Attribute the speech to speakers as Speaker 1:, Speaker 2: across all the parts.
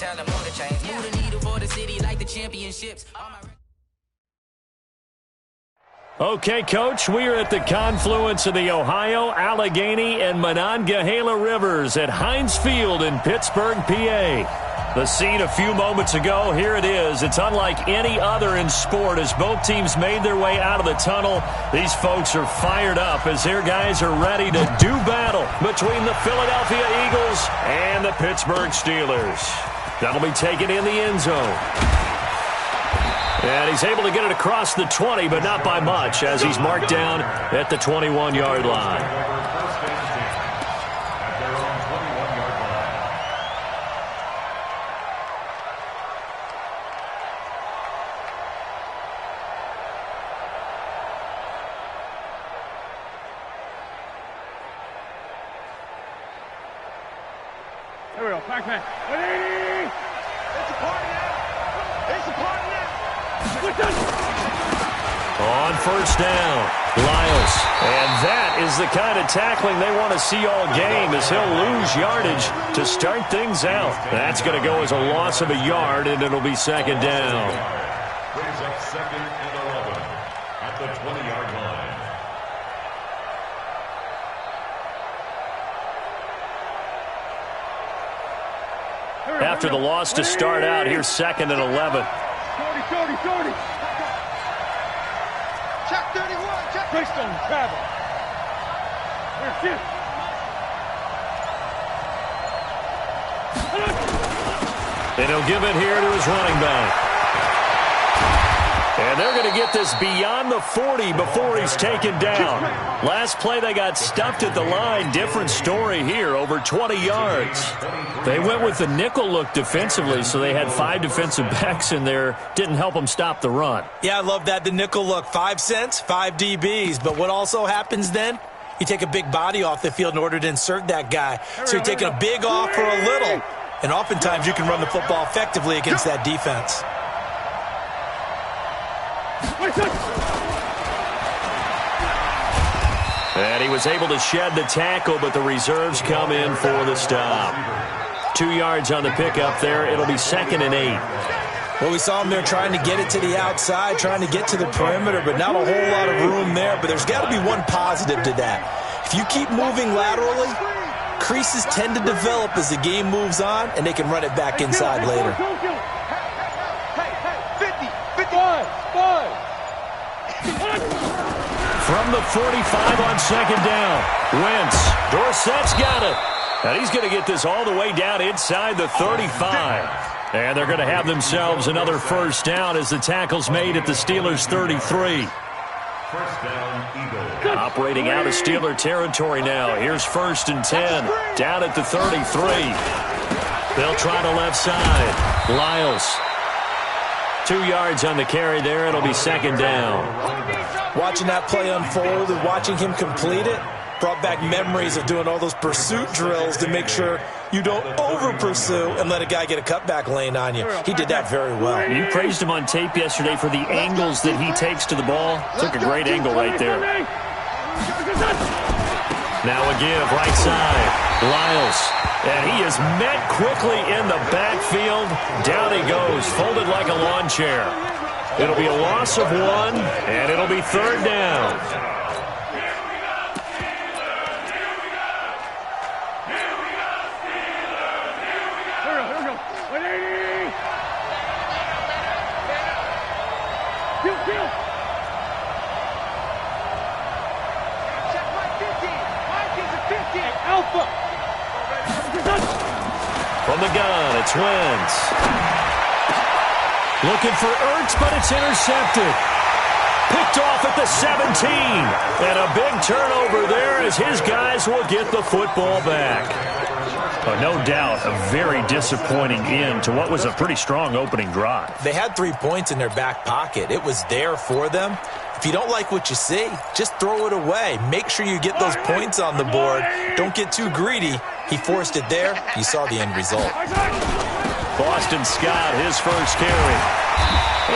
Speaker 1: tell them on the chains. Move the needle for the city like the championships.
Speaker 2: Okay, Coach, we are at the confluence of the Ohio, Allegheny, and Monongahela Rivers at Heinz Field in Pittsburgh, PA. The scene a few moments ago, here it is. It's unlike any other in sport as both teams made their way out of the tunnel. These folks are fired up as their guys are ready to do battle between the Philadelphia Eagles and the Pittsburgh Steelers. That'll be taken in the end zone. And he's able to get it across the 20, but not by much, as he's marked down at the 21-yard line.
Speaker 3: There we go, backman. 180! It's a party now! It's a party now!
Speaker 2: On first down, Lyles. And that is the kind of tackling they want to see all game as he'll lose yardage to start things out. That's going to go as a loss of a yard, and it'll be second down.
Speaker 4: Brings up second and 11 at the 20-yard line.
Speaker 2: After the loss to start out, here's second and 11.
Speaker 3: Shorty. Check 31, check. Keystone travel. Here's
Speaker 2: And he'll give it here to his running back. And they're going to get this beyond the 40 before he's taken down. Last play, they got stuffed at the line. Different story here, over 20 yards. They went with the nickel look defensively, so they had 5 defensive backs in there. Didn't help them stop the run.
Speaker 5: Yeah, I love that, the nickel look. 5 cents, 5 DBs. But what also happens then? You take a big body off the field in order to insert that guy. So you're taking a big off for a little. And oftentimes you can run the football effectively against that defense.
Speaker 2: And he was able to shed the tackle, but the reserves come in for the stop. 2 yards on the pickup there. It'll be second and 8.
Speaker 5: Well, we saw him there trying to get it to the outside, trying to get to the perimeter, but not a whole lot of room there. But there's got to be one positive to that. If you keep moving laterally, creases tend to develop as the game moves on, and they can run it back inside later.
Speaker 2: From the 45 on second down, Wentz. Dorsett's got it. And he's going to get this all the way down inside the 35. And they're going to have themselves another first down as the tackle's made at the Steelers' 33.
Speaker 4: First down, Eagles.
Speaker 2: Operating out of Steeler territory now. Here's first and 10. Down at the 33. They'll try the left side. Lyles. 2 yards on the carry there. It'll be second down.
Speaker 5: Watching that play unfold and watching him complete it brought back memories of doing all those pursuit drills to make sure you don't over-pursue and let a guy get a cutback lane on you. He did that very well.
Speaker 2: You praised him on tape yesterday for the angles that he takes to the ball. Took a great angle right there. Now a give, right side. Lyles. And he is met quickly in the backfield. Down he goes, folded like a lawn chair. It'll be a loss of 1, and it'll be third down. From the gun, it's Wentz. Looking for Ertz, but it's intercepted. Picked off at the 17. And a big turnover there as his guys will get the football back. No doubt a very disappointing end to what was a pretty strong opening drive.
Speaker 5: They had 3 points in their back pocket. It was there for them. If you don't like what you see, just throw it away. Make sure you get those points on the board. Don't get too greedy. He forced it there. You saw the end result.
Speaker 2: Boston Scott, his first carry.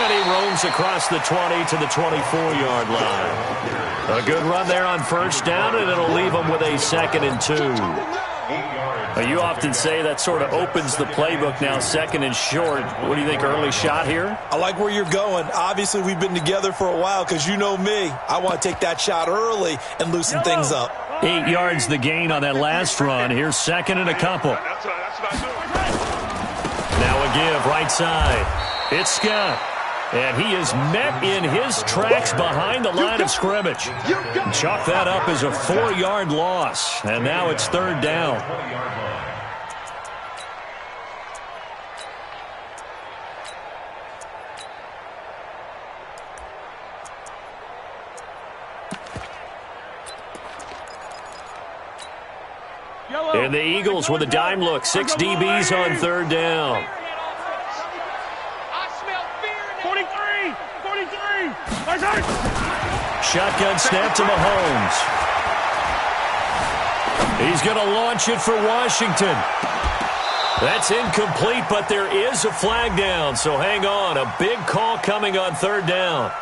Speaker 2: And he roams across the 20 to the 24-yard line. A good run there on first down, and it'll leave him with a second and 2. You often say that sort of opens the playbook now, second and short. What do you think, early shot here?
Speaker 5: I like where you're going. Obviously, we've been together for a while because you know me. I want to take that shot early and loosen things up.
Speaker 2: 8 yards the gain on that last run. Here's second and a couple. Now a give, right side. It's Scott. And he is met in his tracks behind the line of scrimmage. Chalk that up as a 4-yard loss. And now it's third down. And the Eagles with a dime look. 6 DBs on third down.
Speaker 3: 43.
Speaker 2: Shotgun snap to Mahomes. He's going to launch it for Washington. That's incomplete, but there is a flag down, so hang on. A big call coming on third down.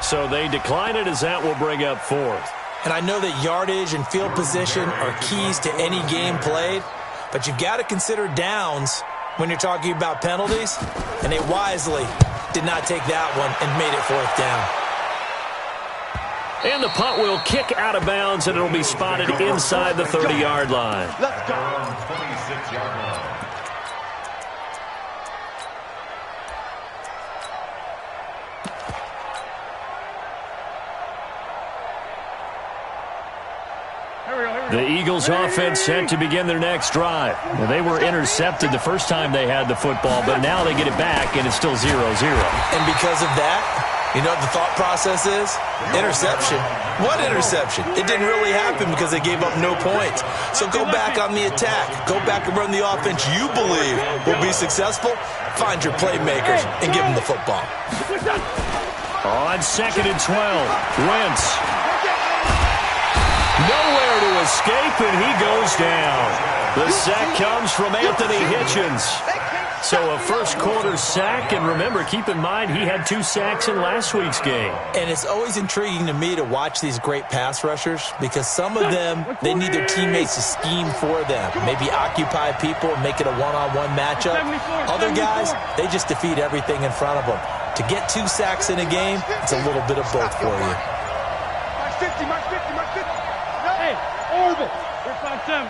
Speaker 2: So they decline it as that will bring up fourth.
Speaker 5: And I know that yardage and field position are keys to any game played, but you've got to consider downs when you're talking about penalties, and they wisely did not take that one and made it fourth down.
Speaker 2: And the punt will kick out of bounds, and it'll be spotted inside the 30-yard line.
Speaker 3: Let's go.
Speaker 4: 26-yard line.
Speaker 2: The Eagles offense set to begin their next drive. Well, they were intercepted the first time they had the football, but now they get it back, and it's still 0-0.
Speaker 5: And because of that, you know what the thought process is? Interception. What interception? It didn't really happen because they gave up no points. So go back on the attack. Go back and run the offense you believe will be successful. Find your playmakers and give them the football.
Speaker 2: On second and 12, Wentz. Nowhere to escape, and he goes down. The sack comes from Anthony Hitchens. So a first-quarter sack, and remember, keep in mind, he had 2 sacks in last week's game.
Speaker 5: And it's always intriguing to me to watch these great pass rushers because some of them, they need their teammates to scheme for them, maybe occupy people and make it a one-on-one matchup. Other guys, they just defeat everything in front of them. To get 2 sacks in a game, it's a little bit of both for you.
Speaker 3: Mark 50, Mark 50, Mark 50. Hey, Orville. We're 5-7.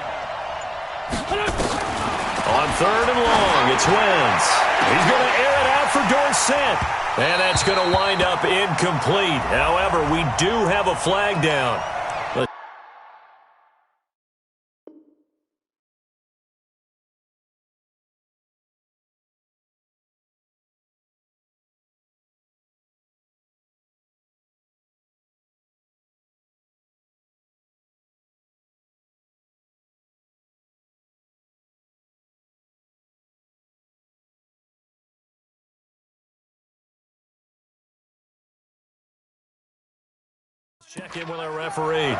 Speaker 2: On third and long, it's Wentz. He's going to air it out for Dorsett. And that's going to wind up incomplete. However, we do have a flag down. Check in with our referee.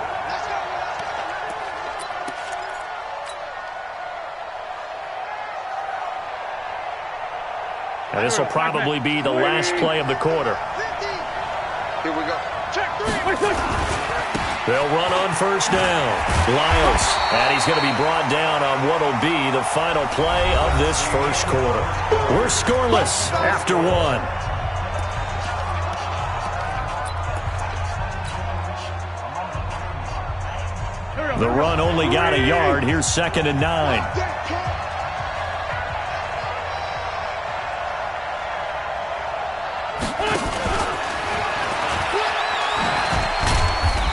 Speaker 2: And this will probably be the last play of the quarter.
Speaker 3: Here we go. Check 3.
Speaker 2: They'll run on first down. Lyles, and he's going to be brought down on what will be the final play of this first quarter. We're scoreless after 1. The run only got a yard. Here's second and 9.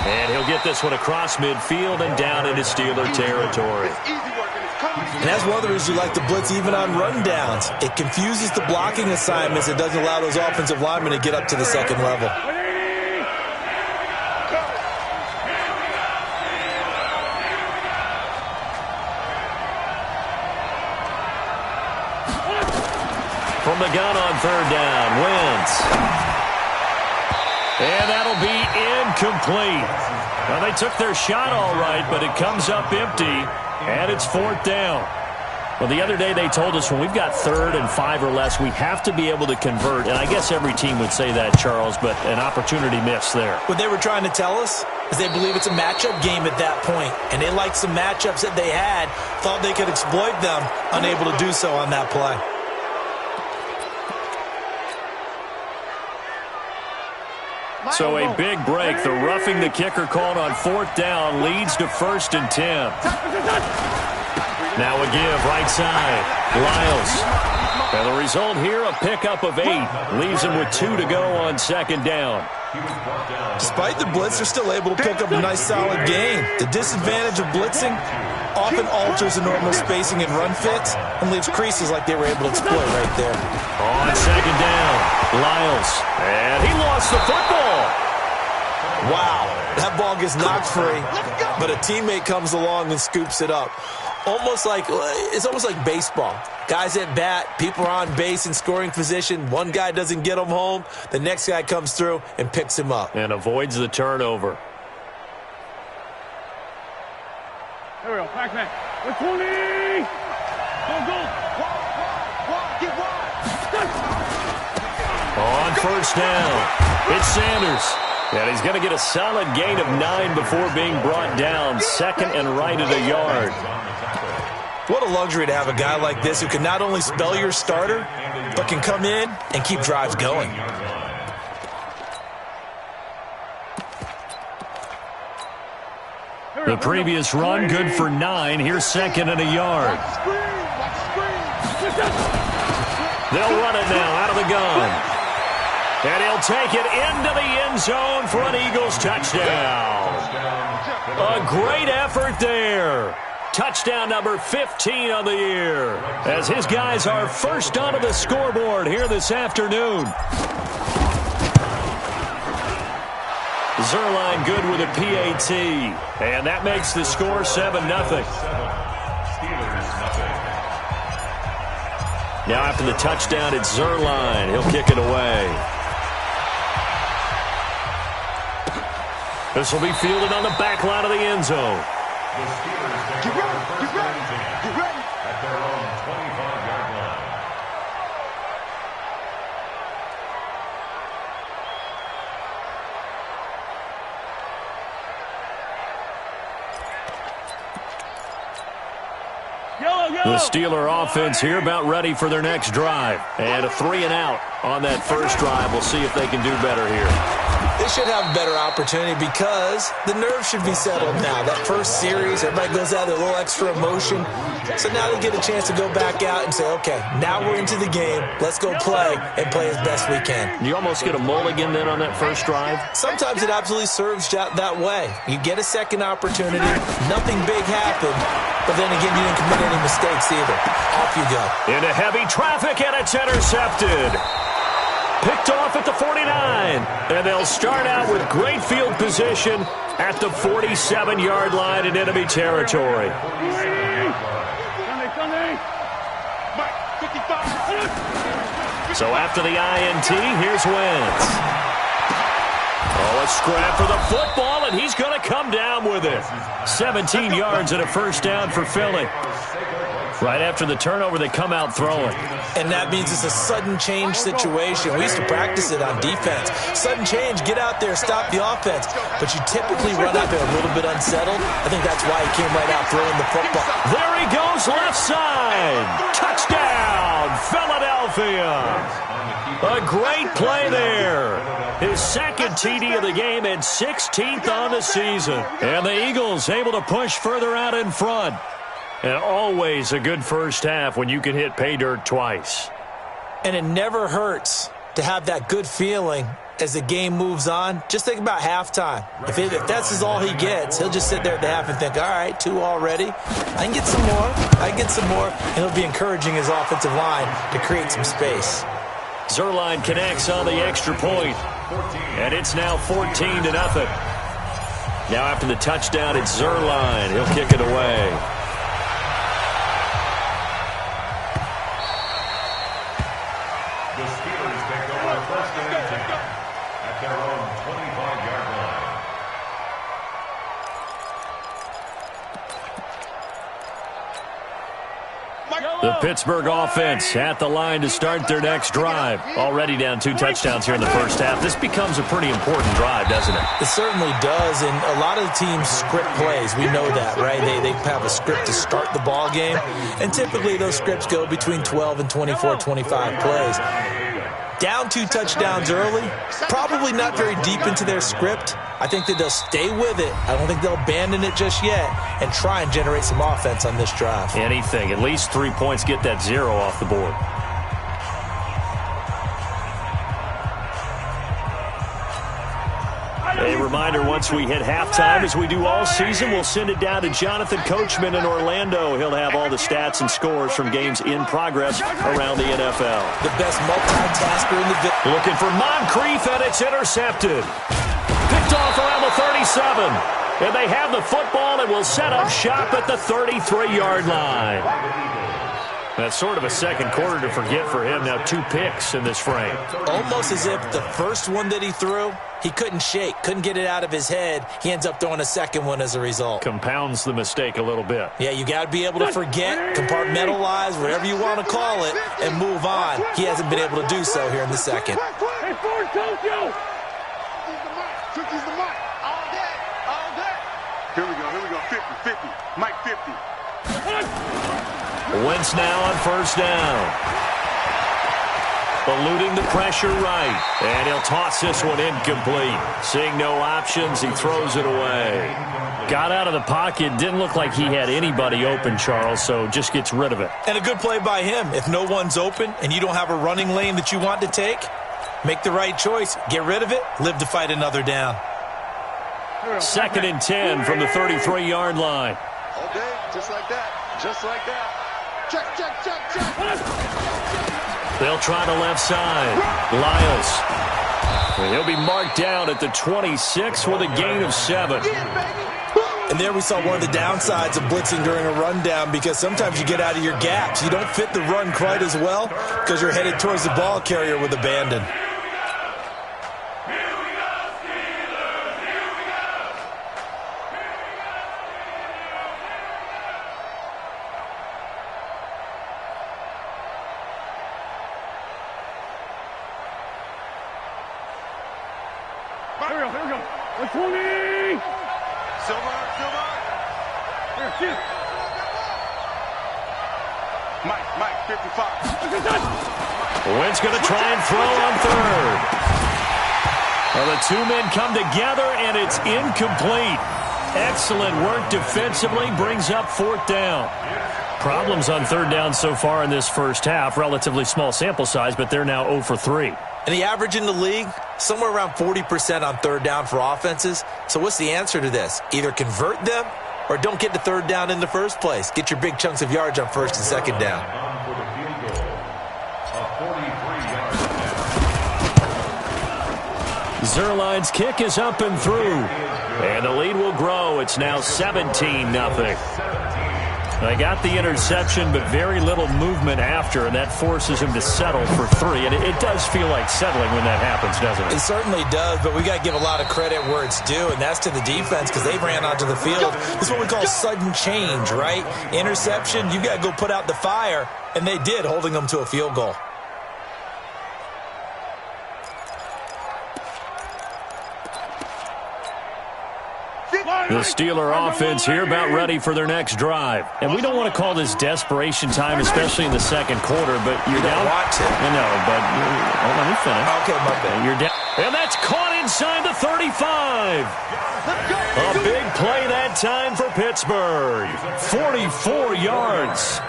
Speaker 2: And he'll get this one across midfield and down into Steeler territory.
Speaker 5: And that's one of the reasons you like to blitz even on rundowns. It confuses the blocking assignments. It doesn't allow those offensive linemen to get up to the second level.
Speaker 2: From the gun on third down, Wentz. And that'll be incomplete. Well, they took their shot all right, but it comes up empty, and it's fourth down. Well, the other day they told us when we've got 3rd and 5 or less, we have to be able to convert. And I guess every team would say that, Charles, but an opportunity missed there.
Speaker 5: What they were trying to tell us, is they believe it's a matchup game at that point, and they like some matchups that they had, thought they could exploit them, unable to do so on that play.
Speaker 2: So a big break. The roughing the kicker called on 4th down leads to 1st and 10. Now a give right side. Lyles. And the result here, a pickup of 8. Leaves him with 2 to go on 2nd down.
Speaker 5: Despite the blitz, they're still able to pick up a nice solid gain. The disadvantage of blitzing often alters the normal spacing and run fits and leaves creases like they were able to exploit right there.
Speaker 2: On 2nd down, Lyles. And he lost the football.
Speaker 5: Wow, that ball gets knocked free, but a teammate comes along and scoops it up. It's almost like baseball. Guys at bat, people are on base in scoring position. One guy doesn't get him home. The next guy comes through and picks him up.
Speaker 2: And avoids the turnover.
Speaker 3: There we go. Back man. With 20. Go. Get wide.
Speaker 2: On 1st down, it's Sanders. And he's going to get a solid gain of 9 before being brought down. 2nd and right at a yard.
Speaker 5: What a luxury to have a guy like this who can not only spell your starter, but can come in and keep drives going.
Speaker 2: The previous run, good for 9. Here's 2nd and a yard. They'll run it now out of the gun. And he'll take it into the end zone for an Eagles touchdown. A great effort there. Touchdown number 15 on the year, as his guys are first onto the scoreboard here this afternoon. Zerline good with a PAT, and that makes the score 7-0. Now after the touchdown, it's Zerline. He'll kick it away. This will be fielded on the back line of the end zone.
Speaker 4: Get ready. At their own 25-yard line.
Speaker 2: The Steeler offense here about ready for their next drive. And a 3-and-out on that first drive. We'll see if they can do better here.
Speaker 5: They should have a better opportunity because the nerves should be settled now. That first series, everybody goes out with a little extra emotion. So now they get a chance to go back out and say, okay, now we're into the game. Let's go play and play as best we can.
Speaker 2: You almost get a mulligan then on that first drive?
Speaker 5: Sometimes it absolutely serves that way. You get a second opportunity. Nothing big happened. But then again, you didn't commit any mistakes either. Off you go.
Speaker 2: Into heavy traffic, and it's intercepted. Picked off at the 49. And they'll start out with great field position at the 47-yard line in enemy territory. So after the INT, here's Wentz. Oh, a scrap for the football, and he's going to come down with it. 17 yards and a first down for Philly. Right after the turnover, they come out throwing.
Speaker 5: And that means it's a sudden change situation. We used to practice it on defense. Sudden change, get out there, stop the offense. But you typically run out there a little bit unsettled. I think that's why he came right out throwing the football.
Speaker 2: There he goes, left side. Touchdown, Philadelphia. A great play there. His second TD of the game and 16th on the season. And the Eagles able to push further out in front. And always a good first half when you can hit pay dirt twice.
Speaker 5: And it never hurts to have that good feeling as the game moves on. Just think about halftime. If that's all he gets, he'll just sit there at the half and think, all right, 2 already. I can get some more. And he'll be encouraging his offensive line to create some space.
Speaker 2: Zerline connects on the extra point. And it's now 14-0. Now after the touchdown, it's Zerline. He'll kick it away. The Pittsburgh offense at the line to start their next drive. Already down 2 touchdowns here in the first half. This becomes a pretty important drive, doesn't it?
Speaker 5: It certainly does, and a lot of the teams script plays. We know that, right? They have a script to start the ball game, and typically those scripts go between 12 and 24, 25 plays. Down 2 touchdowns early, probably not very deep into their script. I think that they'll stay with it. I don't think they'll abandon it just yet and try and generate some offense on this drive.
Speaker 2: Anything. At least 3 points, get that 0 off the board. A reminder, once we hit halftime, as we do all season, we'll send it down to Jonathan Coachman in Orlando. He'll have all the stats and scores from games in progress around the NFL.
Speaker 5: The best multitasker in the...
Speaker 2: Looking for Moncrief, and it's intercepted. Picked off around the 37. And they have the football and will set up shop at the 33-yard line. That's sort of a second quarter to forget for him. Now 2 picks in this frame.
Speaker 5: Almost as if the first one that he threw, he couldn't shake, couldn't get it out of his head. He ends up throwing a second one as a result.
Speaker 2: Compounds the mistake a little bit.
Speaker 5: Yeah, you got to be able to forget, compartmentalize, whatever you want to call it, and move on. He hasn't been able to do so here in the second.
Speaker 3: Hey, Ford, Tokyo! Cookies the mic. All day. All day. Here we go. 50. Mike 50.
Speaker 2: Wentz now on first down. Eluding the pressure right. And he'll toss this one incomplete. Seeing no options, he throws it away. Got out of the pocket. Didn't look like he had anybody open, Charles, so just gets rid of it.
Speaker 5: And a good play by him. If no one's open and you don't have a running lane that you want to take, make the right choice. Get rid of it. Live to fight another down.
Speaker 2: 2nd and 10 from the 33-yard line.
Speaker 3: All day, just like that. Just like that. Check.
Speaker 2: They'll try the left side. Lyles. And he'll be marked down at the 26 with a gain of 7.
Speaker 5: And there we saw one of the downsides of blitzing during a rundown, because sometimes you get out of your gaps. You don't fit the run quite as well because you're headed towards the ball carrier with abandon.
Speaker 3: Here we go. 120. Silver. Here, shoot. Mike, 55.
Speaker 2: Wentz going to try and throw on third. Well, the 2 men come together, and it's incomplete. Excellent work defensively, brings up 4th down. Problems on 3rd down so far in this first half. Relatively small sample size, but they're now 0 for 3.
Speaker 5: And the average in the league, somewhere around 40% on 3rd down for offenses. So what's the answer to this? Either convert them or don't get to 3rd down in the first place. Get your big chunks of yards on 1st and 2nd down.
Speaker 2: Zerline's kick is up and through. And the lead will grow. It's now 17-0. They got the interception, but very little movement after, and that forces him to settle for 3. And it does feel like settling when that happens, doesn't it?
Speaker 5: It certainly does, but we got to give a lot of credit where it's due, and that's to the defense, because they ran onto the field. This is what we call sudden change, right? Interception, you got to go put out the fire, and they did, holding them to a field goal.
Speaker 2: The Steeler offense here about ready for their next drive. And we don't want to call this desperation time, especially in the second quarter, but you're down.
Speaker 5: Watch it.
Speaker 2: I know, but let me finish.
Speaker 5: Okay, my bad.
Speaker 2: You're down. And that's caught inside the 35. A big play that time for Pittsburgh. 44 yards.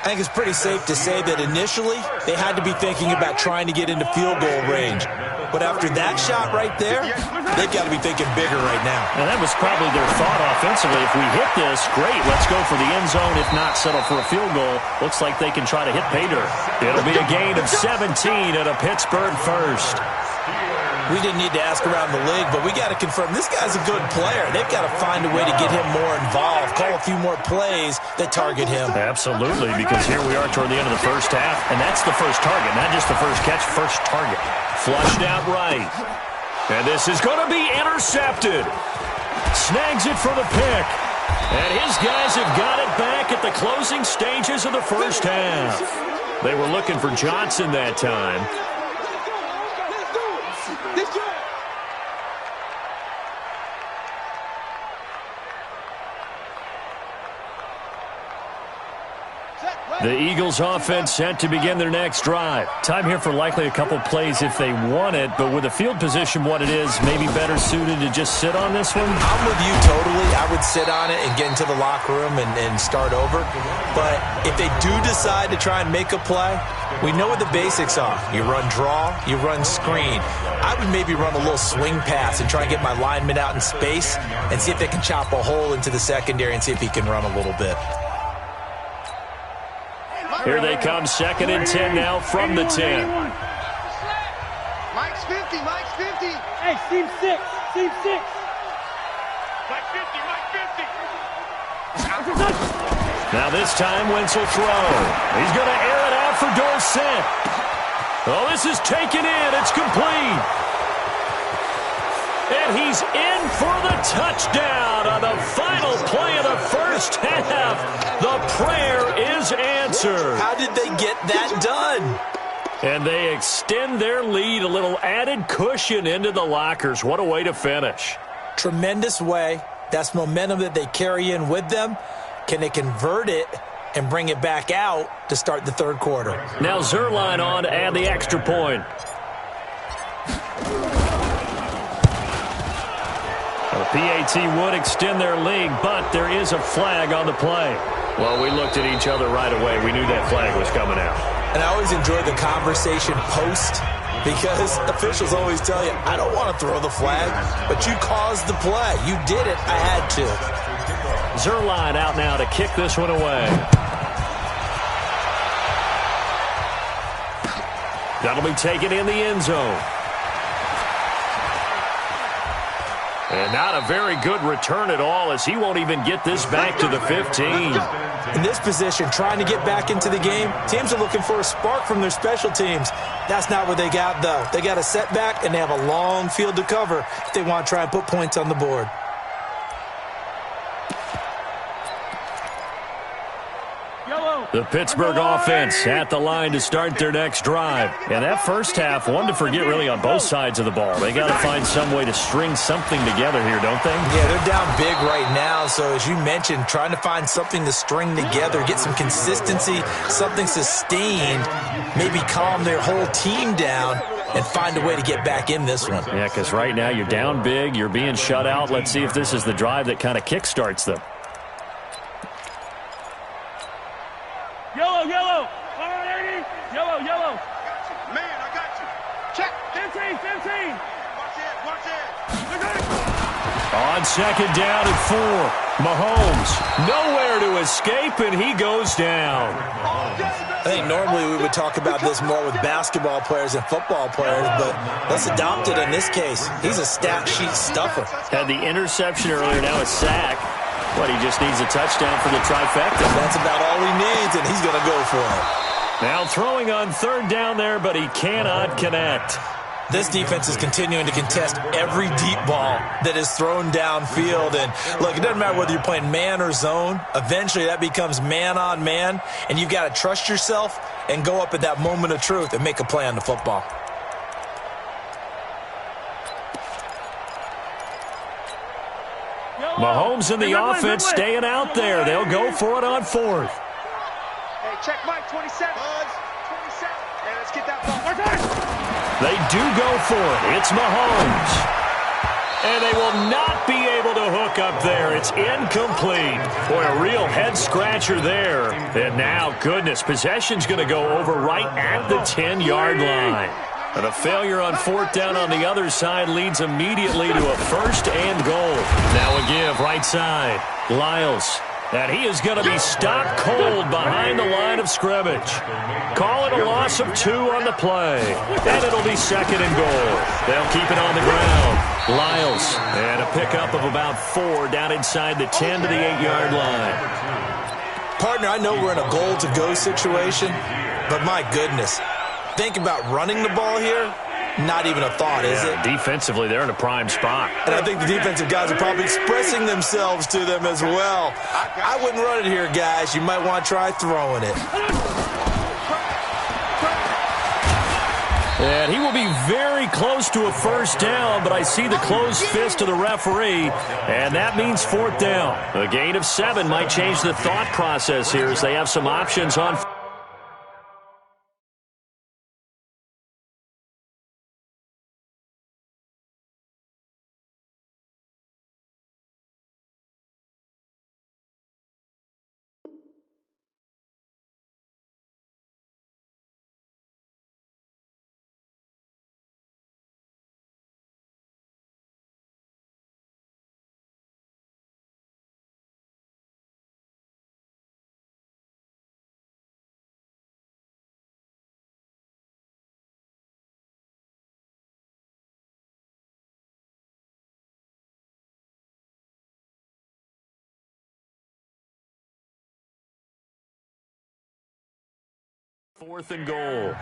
Speaker 5: I think it's pretty safe to say that initially they had to be thinking about trying to get into field goal range. But after that shot right there, they've got to be thinking bigger right now.
Speaker 2: And that was probably their thought offensively. If we hit this, great, let's go for the end zone. If not, settle for a field goal. Looks like they can try to hit pay dirt. It'll be a gain of 17 at a Pittsburgh first.
Speaker 5: We didn't need to ask around the league, but we got to confirm this guy's a good player. They've got to find a way to get him more involved, call a few more plays that target him.
Speaker 2: Absolutely, because here we are toward the end of the first half, and that's the first target, not just the first catch, first target. Flushed out right. And this is going to be intercepted. Snags it for the pick. And his guys have got it back at the closing stages of the first half. They were looking for Johnson that time. The Eagles offense set to begin their next drive. Time here for likely a couple plays if they want it, but with the field position what it is, maybe better suited to just sit on this one?
Speaker 5: I'm with you totally. I would sit on it and get into the locker room and start over. But if they do decide to try and make a play, we know what the basics are. You run draw, you run screen. I would maybe run a little swing pass and try and get my lineman out in space and see if they can chop a hole into the secondary and see if he can run a little bit.
Speaker 2: Here they come, 2nd and 10 now from the 10.
Speaker 3: Mike's 50, Mike's 50.
Speaker 6: Hey, team 6, team 6.
Speaker 3: Mike 50, Mike 50.
Speaker 2: Now this time, Wentz will throw. He's going to air it out for Dorsett. Oh, this is taken in. It's complete. And he's in for the touchdown on the final play of the first half. The prayer is answered.
Speaker 5: How did they get that done?
Speaker 2: And they extend their lead, a little added cushion into the lockers. What a way to finish.
Speaker 5: Tremendous way. That's momentum that they carry in with them. Can they convert it and bring it back out to start the third quarter?
Speaker 2: Now Zerline on to add the extra point. The PAT would extend their lead, but there is a flag on the play. Well, we looked at each other right away. We knew that flag was coming out.
Speaker 5: And I always enjoy the conversation post because officials always tell you, I don't want to throw the flag, but you caused the play. You did it. I had to.
Speaker 2: Zerline out now to kick this one away. That'll be taken in the end zone. And not a very good return at all as he won't even get this back to the 15.
Speaker 5: In this position, trying to get back into the game, teams are looking for a spark from their special teams. That's not what they got, though. They got a setback, and they have a long field to cover if they want to try and put points on the board.
Speaker 2: The Pittsburgh offense at the line to start their next drive. And that first half, one to forget really on both sides of the ball. They got to find some way to string something together here, don't they?
Speaker 5: Yeah, they're down big right now. So as you mentioned, trying to find something to string together, get some consistency, something sustained, maybe calm their whole team down and find a way to get back in this one.
Speaker 2: Yeah, because right now you're down big, you're being shut out. Let's see if this is the drive that kind of kickstarts them.
Speaker 6: Yellow, yellow. All right, 80. Yellow, yellow.
Speaker 3: Man, I got you. Check.
Speaker 6: 15, 15.
Speaker 3: Watch it, watch it.
Speaker 2: On 2nd down and 4, Mahomes nowhere to escape, and he goes down.
Speaker 5: I think normally we would talk about this more with basketball players and football players, but let's adopt it in this case. He's a stat sheet stuffer.
Speaker 2: Had the interception earlier, now a sack. What, he just needs a touchdown for the trifecta.
Speaker 5: That's about all he needs, and he's going to go for it.
Speaker 2: Now throwing on 3rd down there, but he cannot connect.
Speaker 5: This defense is continuing to contest every deep ball that is thrown downfield. And look, it doesn't matter whether you're playing man or zone. Eventually that becomes man on man, and you've got to trust yourself and go up at that moment of truth and make a play on the football.
Speaker 2: Mahomes and the offense staying out there. They'll go for it on 4th.
Speaker 3: Hey, check Mike, 27. 27. Hey, let's get that ball.
Speaker 2: They do go for it. It's Mahomes. And they will not be able to hook up there. It's incomplete. Boy, a real head-scratcher there. And now, goodness, possession's going to go over right at the 10-yard line. And a failure on 4th down on the other side leads immediately to a 1st and goal. Now a give right side. Lyles. And he is going to be stopped cold behind the line of scrimmage. Call it a loss of 2 on the play. And it'll be 2nd and goal. They'll keep it on the ground. Lyles. And a pickup of about 4 down inside the 10 to the 8-yard line.
Speaker 5: Partner, I know we're in a goal-to-go situation, but my goodness. Think about running the ball here. Not even a thought, is it?
Speaker 2: Defensively, they're in a prime spot.
Speaker 5: And I think the defensive guys are probably expressing themselves to them as well. I wouldn't run it here, guys. You might want to try throwing it.
Speaker 2: And he will be very close to a first down, but I see the closed fist of the referee, and that means fourth down. A gain of 7 might change the thought process here as they have some options on. Fourth and goal.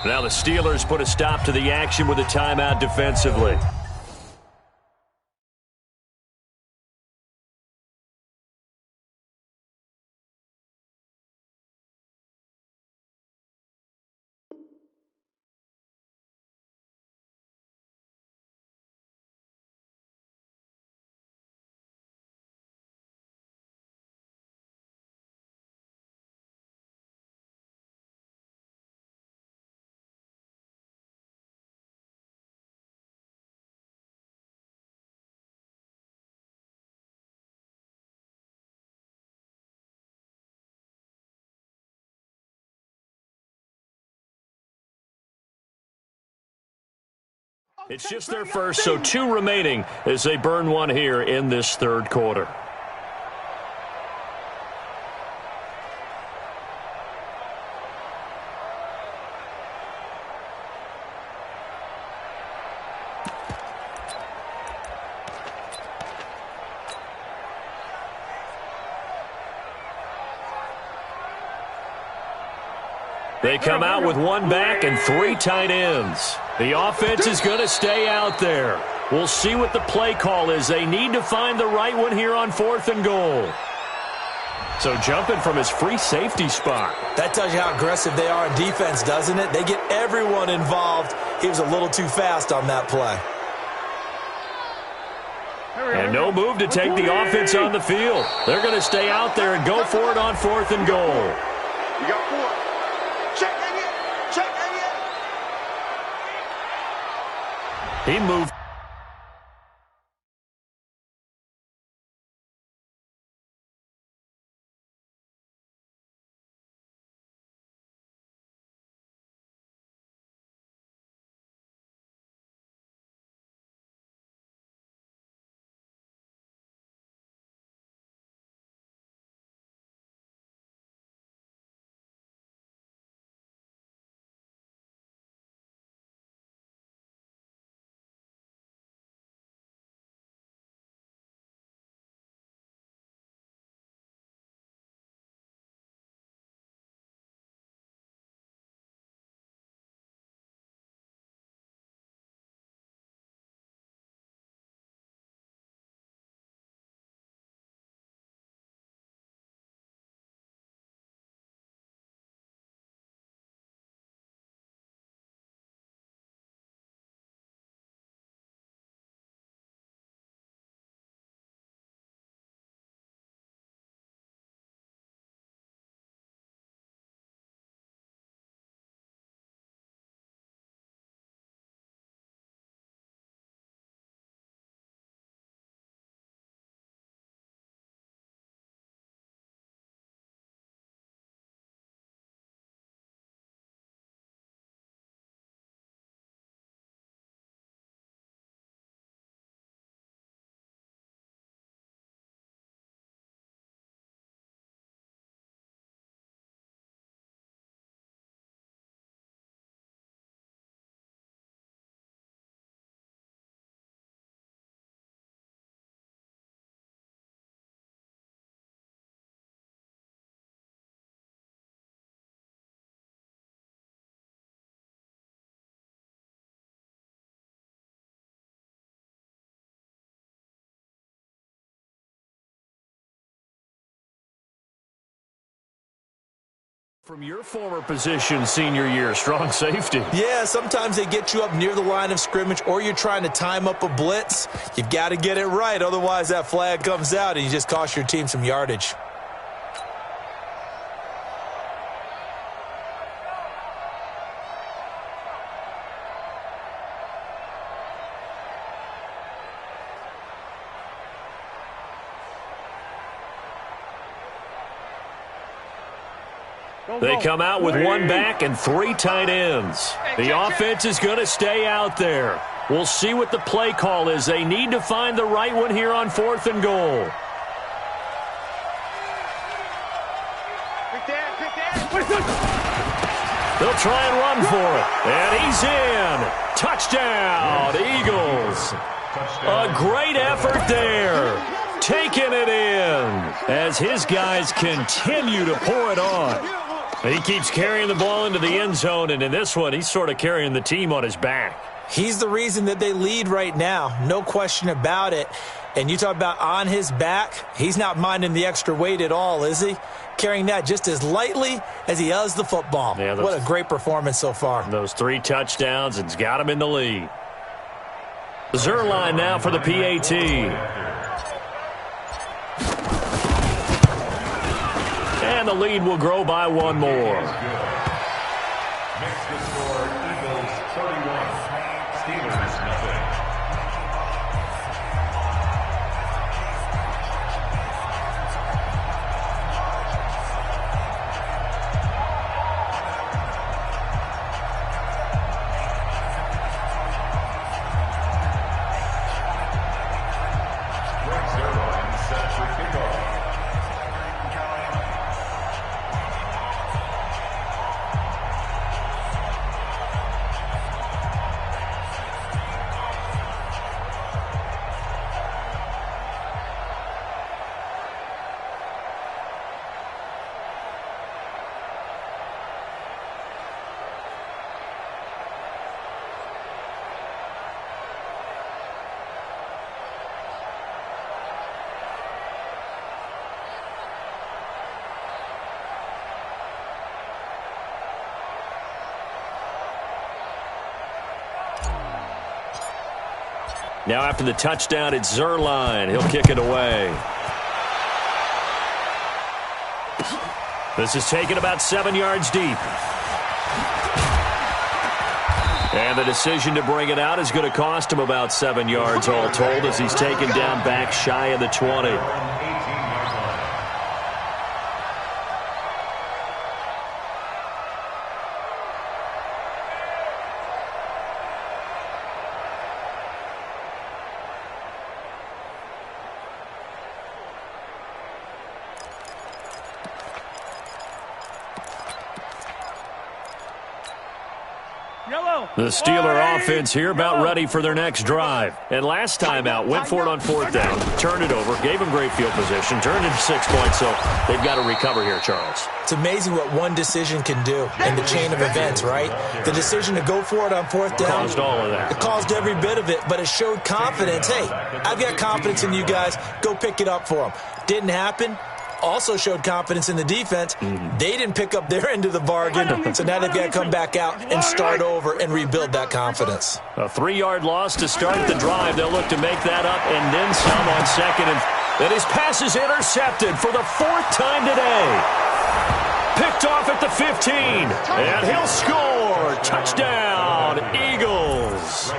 Speaker 2: Now the Steelers put a stop to the action with a timeout defensively. It's just their first, so 2 remaining as they burn one here in this third quarter. They come out with 1 back and 3 tight ends. The offense is going to stay out there. We'll see what the play call is. They need to find the right one here on 4th and goal. So jumping from his free safety spot.
Speaker 5: That tells you how aggressive they are in defense, doesn't it? They get everyone involved. He was a little too fast on that play.
Speaker 2: And no move to take the offense on the field. They're going to stay out there and go for it on 4th and goal.
Speaker 3: You got 4.
Speaker 2: He moved. From your former position senior year, strong safety.
Speaker 5: Yeah, sometimes they get you up near the line of scrimmage or you're trying to time up a blitz. You've got to get it right, otherwise that flag comes out and you just cost your team some yardage.
Speaker 2: They come out with one back and three tight ends. The offense is going to stay out there. We'll see what the play call is. They need to find the right one here on 4th and goal. They'll try and run for it. And he's in. Touchdown, Eagles. A great effort there. Taking it in as his guys continue to pour it on. He keeps carrying the ball into the end zone, and in this one, he's sort of carrying the team on his back.
Speaker 5: He's the reason that they lead right now, no question about it. And you talk about on his back, he's not minding the extra weight at all, is he? Carrying that just as lightly as he does the football. Yeah, what a great performance so far.
Speaker 2: Those 3 touchdowns, it's got him in the lead. Zerline now for the PAT. And the lead will grow by one more.
Speaker 4: Next to score, Eagles 31, Steelers nothing. Greg Zerline set for kickoff.
Speaker 2: Now after the touchdown, it's Zerline. He'll kick it away. This is taken about 7 yards deep. And the decision to bring it out is going to cost him about 7 yards all told as he's taken down back shy of the 20. The Steeler offense here about ready for their next drive. And last time out, went for it on 4th down, turned it over, gave them great field position, turned it 6 points, so they've got to recover here, Charles.
Speaker 5: It's amazing what one decision can do in the chain of events, right? The decision to go for it on 4th down.
Speaker 2: Caused all of that.
Speaker 5: It caused every bit of it, but it showed confidence. Hey, I've got confidence in you guys. Go pick it up for them. Didn't happen. Also showed confidence in the defense. They didn't pick up their end of the bargain, so now they've got to come back out and start over and rebuild that confidence.
Speaker 2: A 3-yard loss to start the drive. They'll look to make that up and then some on second. And his pass is intercepted for the 4th time today. Picked off at the 15, and he'll score. Touchdown, Eagles.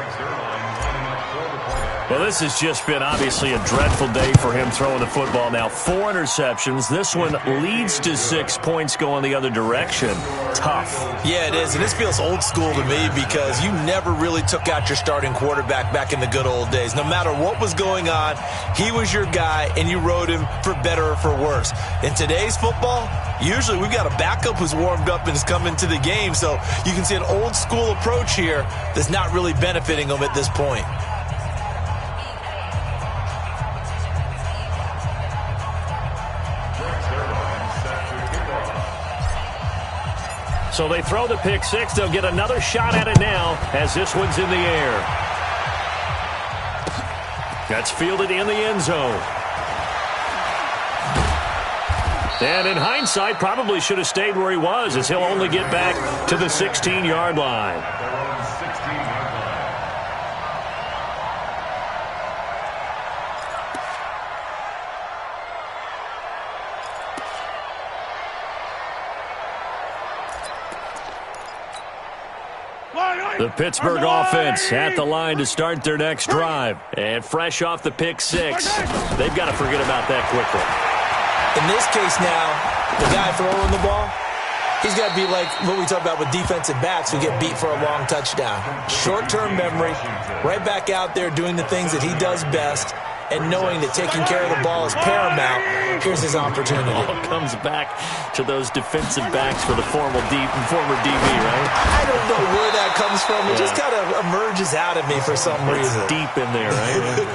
Speaker 2: Well, this has just been obviously a dreadful day for him throwing the football. Now 4 interceptions. This one leads to 6 points going the other direction. Tough.
Speaker 5: Yeah, it is. And this feels old school to me because you never really took out your starting quarterback back in the good old days. No matter what was going on, he was your guy, and you rode him for better or for worse. In today's football, usually we've got a backup who's warmed up and has come into the game. So you can see an old school approach here that's not really benefiting them at this point.
Speaker 2: So they throw the pick six. They'll get another shot at it now as this one's in the air. That's fielded in the end zone. And in hindsight, probably should have stayed where he was, as he'll only get back to the 16-yard line. The Pittsburgh offense at the line to start their next drive. And fresh off the pick six, they've got to forget about that quickly.
Speaker 5: In this case now, the guy throwing the ball, he's got to be like what we talk about with defensive backs who get beat for a long touchdown. Short-term memory, right back out there doing the things that he does best, and knowing that taking care of the ball is paramount. Here's his opportunity.
Speaker 2: It all comes back to those defensive backs for the former DB, right?
Speaker 5: I don't know where that comes from. It just kind of emerges out of me for some reason.
Speaker 2: Deep in there, right?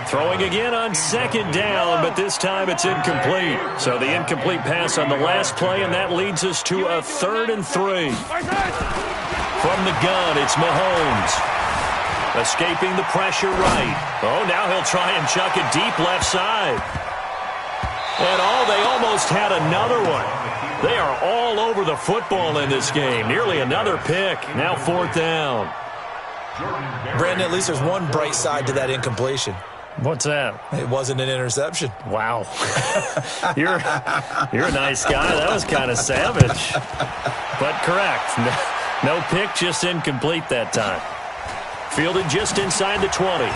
Speaker 2: Throwing again on second down, but this time it's incomplete. So the incomplete pass on the last play, and that leads us to a 3rd and 3. From the gun, it's Mahomes. Escaping the pressure right. Oh, now he'll try and chuck it deep left side. And they almost had another one. They are all over the football in this game. Nearly another pick. Now 4th down.
Speaker 5: Brandon, at least there's one bright side to that incompletion.
Speaker 2: What's that?
Speaker 5: It wasn't an interception.
Speaker 2: Wow. You're a nice guy. That was kind of savage. But correct. No pick, just incomplete that time. Fielded just inside the 20.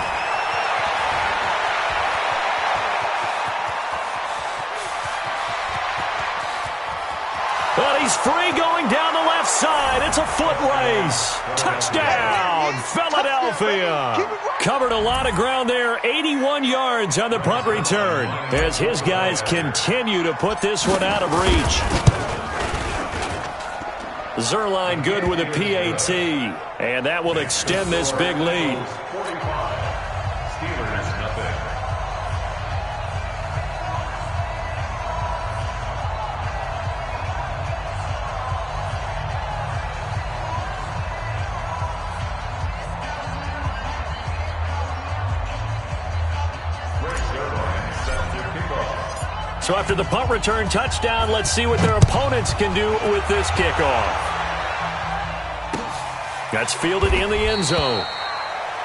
Speaker 2: But he's free going down the left side. It's a foot race. Touchdown, Philadelphia. Covered a lot of ground there. 81 yards on the punt return as his guys continue to put this one out of reach. Zerline good with a PAT, and that will extend this big lead. So after the punt return touchdown, let's see what their opponents can do with this kickoff. That's fielded in the end zone.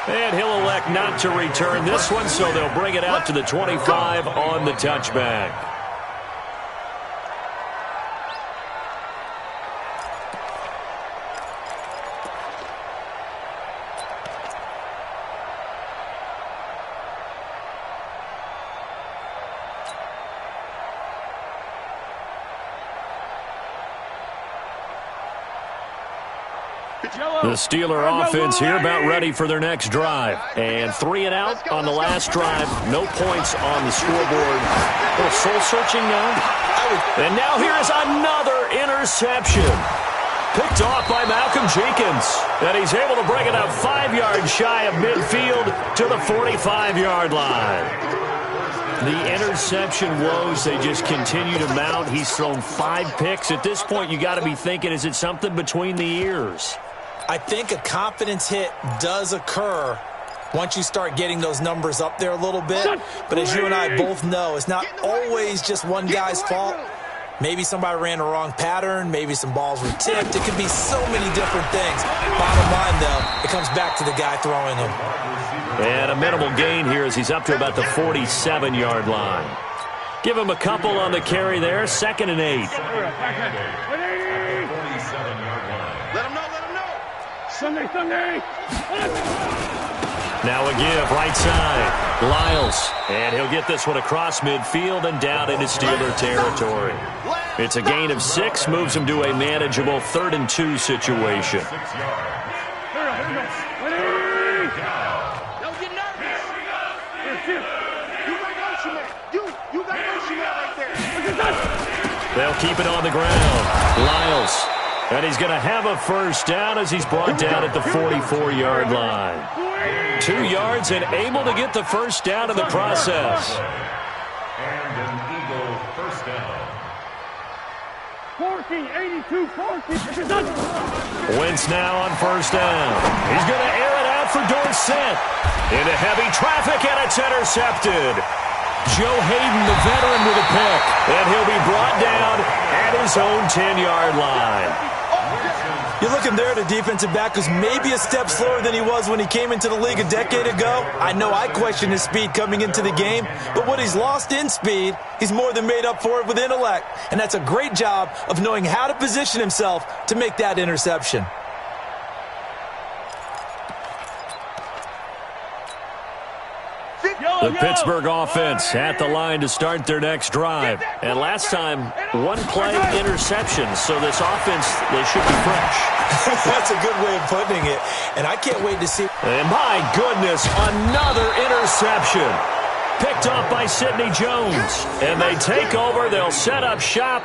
Speaker 2: And he'll elect not to return this one, so they'll bring it out to the 25 on the touchback. The Steeler offense here about ready for their next drive. And 3 and out on the last drive. No points on the scoreboard. A little soul-searching now. And now here is another interception. Picked off by Malcolm Jenkins. And he's able to bring it up 5 yards shy of midfield to the 45-yard line. The interception woes, they just continue to mount. He's thrown 5 picks. At this point, you got to be thinking, is it something between the ears?
Speaker 5: I think a confidence hit does occur once you start getting those numbers up there a little bit. But as you and I both know, it's not always just one guy's fault. Maybe somebody ran the wrong pattern. Maybe some balls were tipped. It could be so many different things. Bottom line, though, it comes back to the guy throwing them.
Speaker 2: And a minimal gain here as he's up to about the 47-yard line. Give him a couple on the carry there. 2nd and 8.
Speaker 6: Sunday.
Speaker 2: Now a give, right side. Lyles. And he'll get this one across midfield and down into Steeler territory. It's a gain of 6, moves him to a manageable 3rd and 2 situation. They'll keep it on the ground. Lyles. And he's going to have a first down as he's brought down at the 44-yard line. 2 yards and able to get the first down in the process.
Speaker 4: And an Eagle first down.
Speaker 6: 82-14.
Speaker 2: Wentz now on first down. He's going to air it out for Dorsett. Into heavy traffic, and it's intercepted. Joe Hayden, the veteran, with a pick. And he'll be brought down at his own 10-yard line.
Speaker 5: You're looking there at a defensive back who's maybe a step slower than he was when he came into the league a decade ago. I know I questioned his speed coming into the game, but what he's lost in speed, he's more than made up for it with intellect. And that's a great job of knowing how to position himself to make that interception.
Speaker 2: The Pittsburgh offense at the line to start their next drive. And last time, one play interception. So this offense, they should be fresh.
Speaker 5: That's a good way of putting it. And I can't wait to see.
Speaker 2: And my goodness, another interception. Picked off by Sidney Jones. And they take over. They'll set up shop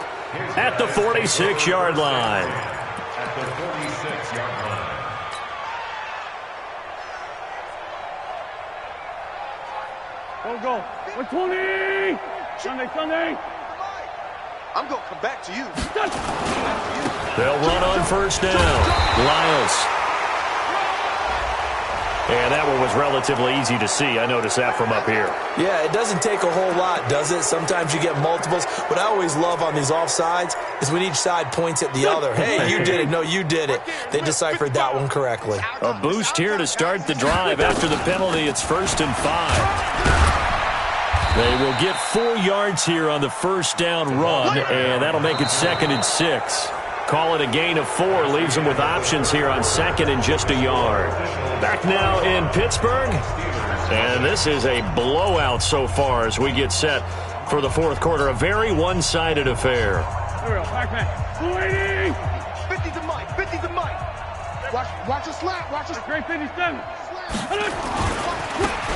Speaker 2: at the 46-yard line.
Speaker 4: At the 46-yard line.
Speaker 6: Go. 120. Sunday.
Speaker 3: I'm going to come back to you.
Speaker 2: They'll run on first down. Lyles. And that one was relatively easy to see. I noticed that from up here.
Speaker 5: Yeah, it doesn't take a whole lot, does it? Sometimes you get multiples. What I always love on these offsides is when each side points at the other. Hey, you did it. No, you did it. They deciphered that one correctly.
Speaker 2: A boost here to start the drive. After the penalty, it's 1st and 5. They will get 4 yards here on the first down run, and that'll make it 2nd and 6. Call it a gain of 4, leaves them with options here on 2nd and just a yard. Back now in Pittsburgh, and this is a blowout so far as we get set for the fourth quarter. A very one-sided affair.
Speaker 6: Here we go. Back man. 280.
Speaker 3: 50 to Mike. 50 to Mike. Watch a slap. Watch a
Speaker 6: Great 57.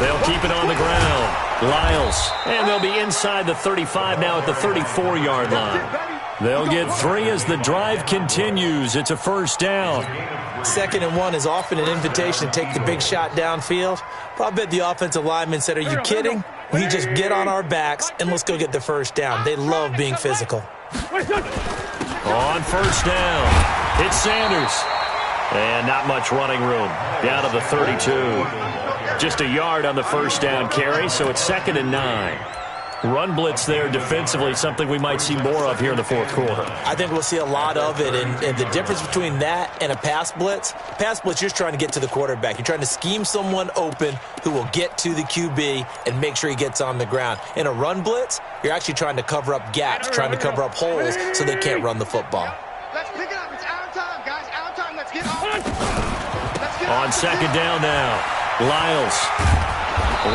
Speaker 2: They'll keep it on the ground. Lyles. And they'll be inside the 35 now at the 34-yard line. They'll get 3 as the drive continues. It's a first down.
Speaker 5: 2nd and 1 is often an invitation to take the big shot downfield. But I bet the offensive lineman said, are you kidding? We just get on our backs and let's go get the first down. They love being physical.
Speaker 2: On first down, it's Sanders. And not much running room. Down to the 32. Just a yard on the first down carry, so it's 2nd and 9. Run blitz there defensively, something we might see more of here in the fourth quarter.
Speaker 5: I think we'll see a lot of it, and the difference between that and a pass blitz, you're just trying to get to the quarterback. You're trying to scheme someone open who will get to the QB and make sure he gets on the ground. In a run blitz, you're actually trying to cover up gaps, trying to cover up holes so they can't run the football.
Speaker 3: Let's pick it up. It's our time, guys. Our time. Let's get on.
Speaker 2: On 2nd down now, Lyles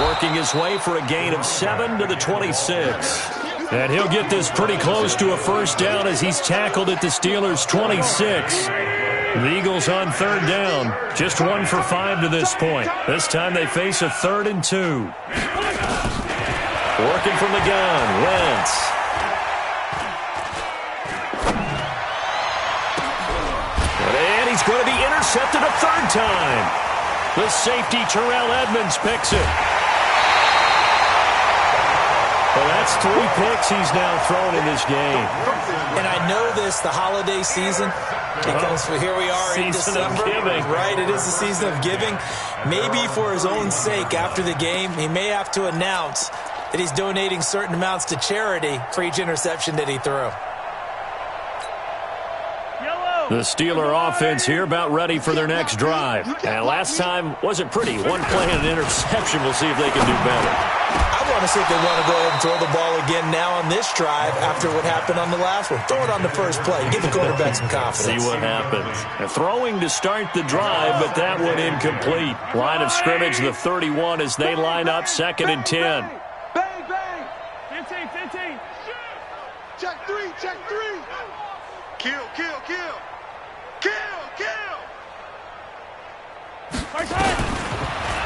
Speaker 2: working his way for a gain of 7 to the 26. And he'll get this pretty close to a first down as he's tackled at the Steelers' 26. The Eagles on 3rd down, just 1 for 5 to this point. This time they face a 3rd and 2. Working from the gun, Wentz. And he's going to be intercepted a 3rd time. The safety, Terrell Edmonds, picks it. Well, that's 3 picks he's now thrown in this game.
Speaker 5: And I know this, the holiday season, because here we are in December.
Speaker 2: Season of giving.
Speaker 5: Right, it is the season of giving. Maybe for his own sake after the game, he may have to announce that he's donating certain amounts to charity for each interception that he threw.
Speaker 2: The Steeler offense here about ready for their next drive. And last time wasn't pretty. 1 play and an interception. We'll see if they can do better.
Speaker 5: I want to see if they want to go ahead and throw the ball again now on this drive after what happened on the last one. Throw it on the first play. Give the quarterback some confidence.
Speaker 2: See what happens. Throwing to start the drive, but that one incomplete. Line of scrimmage, the 31 as they line up 2nd and 10.
Speaker 3: Bang, bang.
Speaker 6: 15.
Speaker 3: Check 3. Kill.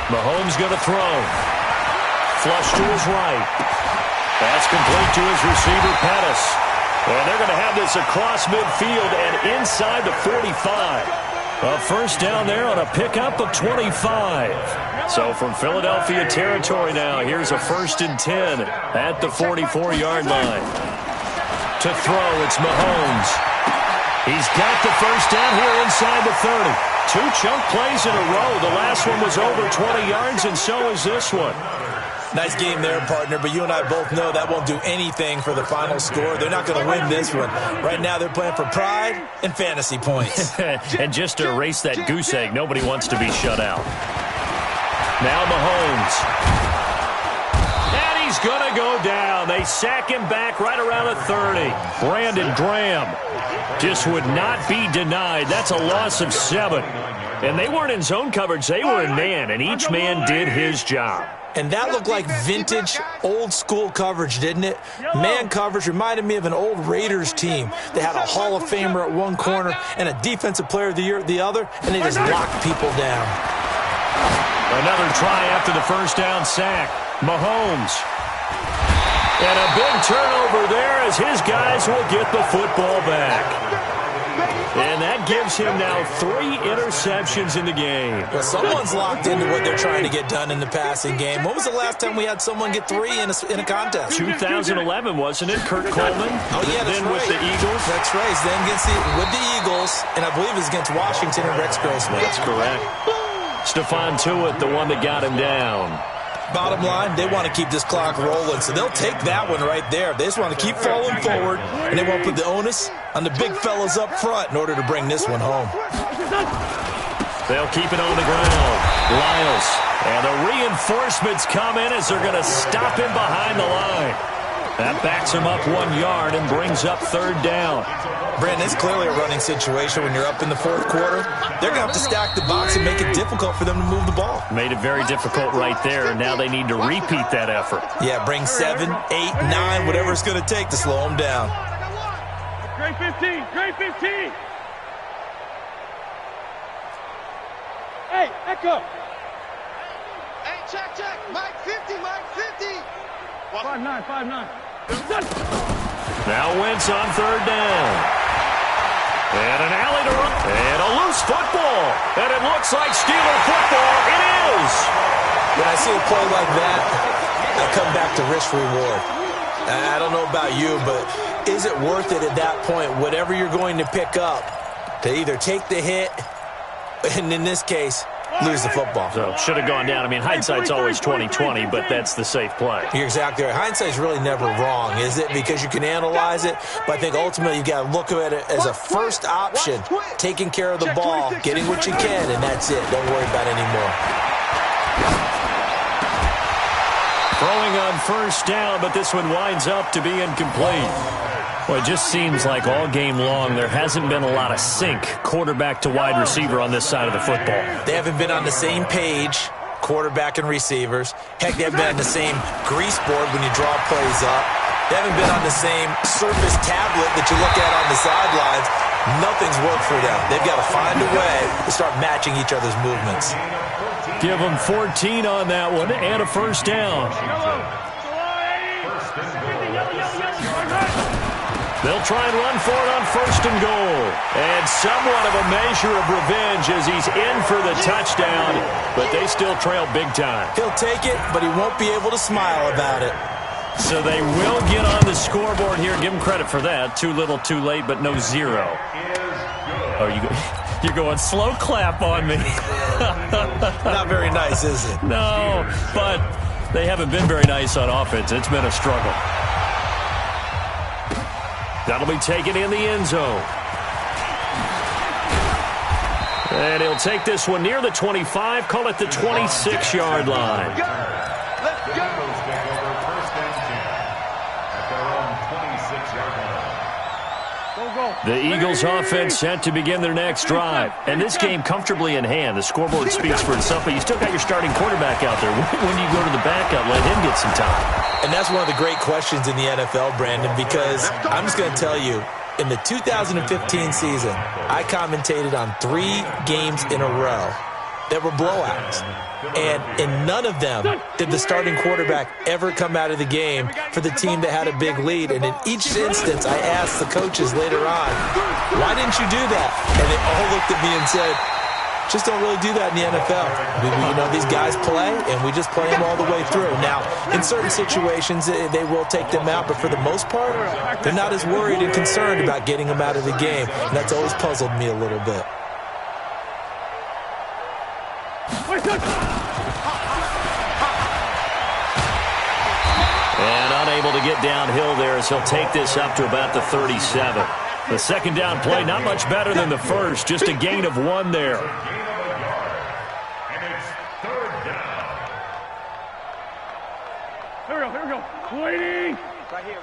Speaker 2: Mahomes going to throw. Flush to his right. That's complete to his receiver, Pettis. And they're going to have this across midfield and inside the 45. A first down there on a pickup of 25. So from Philadelphia territory now, here's a 1st and 10 at the 44-yard line. To throw, it's Mahomes. He's got the first down here inside the 30. 2 chunk plays in a row. The last one was over 20 yards, and so is this one.
Speaker 5: Nice game there, partner, but you and I both know that won't do anything for the final score. They're not going to win this one. Right now, they're playing for pride and fantasy points.
Speaker 2: And just to erase that goose egg, nobody wants to be shut out. Now Mahomes. And he's going to go down. They sack him back right around the 30. Brandon Graham just would not be denied. That's a loss of 7. And they weren't in zone coverage. They were in man, and each man did his job.
Speaker 5: And that looked like vintage, old-school coverage, didn't it? Man coverage reminded me of an old Raiders team. They had a Hall of Famer at one corner and a Defensive Player of the Year at the other, and they just locked people down.
Speaker 2: Another try after the first down sack. Mahomes. And a big turnover there as his guys will get the football back. And that gives him now 3 interceptions in the game.
Speaker 5: Well, someone's locked into what they're trying to get done in the passing game. When was the last time we had someone get 3 in a contest?
Speaker 2: 2011, wasn't it? Kurt Coleman?
Speaker 5: Oh, yeah, that's
Speaker 2: then
Speaker 5: right.
Speaker 2: with the Eagles?
Speaker 5: That's right. Then with the Eagles, and I believe it was against Washington and Rex Grossman.
Speaker 2: That's correct. Stephon Tuitt, the one that got him down.
Speaker 5: Bottom line, they want to keep this clock rolling, so they'll take that one right there. They just want to keep falling forward, and they won't put the onus on the big fellas up front in order to bring this one home.
Speaker 2: They'll keep it on the ground. Lyles. And the reinforcements come in as they're going to stop him behind the line. That backs him up 1 yard and brings up 3rd down.
Speaker 5: Brandon, it's clearly a running situation when you're up in the 4th quarter. They're going to have to stack the box and make it difficult for them to move the ball.
Speaker 2: Made it very difficult right there, and now they need to repeat that effort.
Speaker 5: Yeah, bring 7, 8, 9, whatever it's going to take to slow them down.
Speaker 6: Great 15, great 15. Hey, Echo.
Speaker 3: Hey, check. Mike 50, Mike 50.
Speaker 6: 5'9".
Speaker 2: Now Wentz on 3rd down. And an alley to run. And a loose football. And it looks like Steeler football. It is.
Speaker 5: When I see a play like that, I come back to risk-reward. I don't know about you, but is it worth it at that point, whatever you're going to pick up, to either take the hit, and in this case, lose the football?
Speaker 2: So should have gone down. I mean, hindsight's always 20/20, but that's the safe play.
Speaker 5: You're exactly right. Hindsight's really never wrong, is it? Because you can analyze it, but I think ultimately you got to look at it as a first option, taking care of the ball, getting what you can, and that's it. Don't worry about it anymore.
Speaker 2: Throwing on 1st down, but this one winds up to be incomplete. Well, it just seems like all game long there hasn't been a lot of sync quarterback to wide receiver on this side of the football.
Speaker 5: They haven't been on the same page, quarterback and receivers. Heck, they haven't been on the same grease board when you draw plays up. They haven't been on the same surface tablet that you look at on the sidelines. Nothing's worked for them. They've got to find a way to start matching each other's movements.
Speaker 2: Give them 14 on that one and a 1st down. They'll try and run for it on 1st and goal. And somewhat of a measure of revenge as he's in for the touchdown, but they still trail big time.
Speaker 5: He'll take it, but he won't be able to smile about it.
Speaker 2: So they will get on the scoreboard here. Give them credit for that. Too little, too late, but no 0. Oh, you're going slow clap on me.
Speaker 5: Not very nice, is it?
Speaker 2: No, but they haven't been very nice on offense. It's been a struggle. That'll be taken in the end zone. And he'll take this one near the 25, call it the 26-yard line.
Speaker 3: Let's go.
Speaker 2: The Eagles offense set to begin their next drive. And this game comfortably in hand. The scoreboard speaks for itself, but you still got your starting quarterback out there. When do you go to the backup, let him get some time?
Speaker 5: And that's one of the great questions in the NFL, Brandon, because I'm just going to tell you, in the 2015 season, I commentated on 3 games in a row that were blowouts. And in none of them did the starting quarterback ever come out of the game for the team that had a big lead. And in each instance, I asked the coaches later on, why didn't you do that? And they all looked at me and said, just don't really do that in the NFL. These guys play, and we just play them all the way through. Now, in certain situations, they will take them out, but for the most part, they're not as worried and concerned about getting them out of the game. And that's always puzzled me a little bit.
Speaker 2: And unable to get downhill there as he'll take this up to about the 37. The second down play, not much better than the first, just a gain of 1 there.
Speaker 4: And it's 3rd down.
Speaker 6: Here we go. Waiting.
Speaker 7: Right here.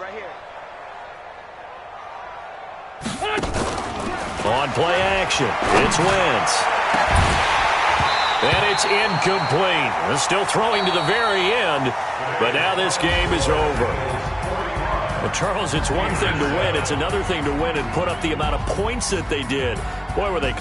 Speaker 2: On play action, it's Wentz. And it's incomplete. They're still throwing to the very end, but now this game is over. But Charles, it's one thing to win. It's another thing to win and put up the amount of points that they did. Boy, were they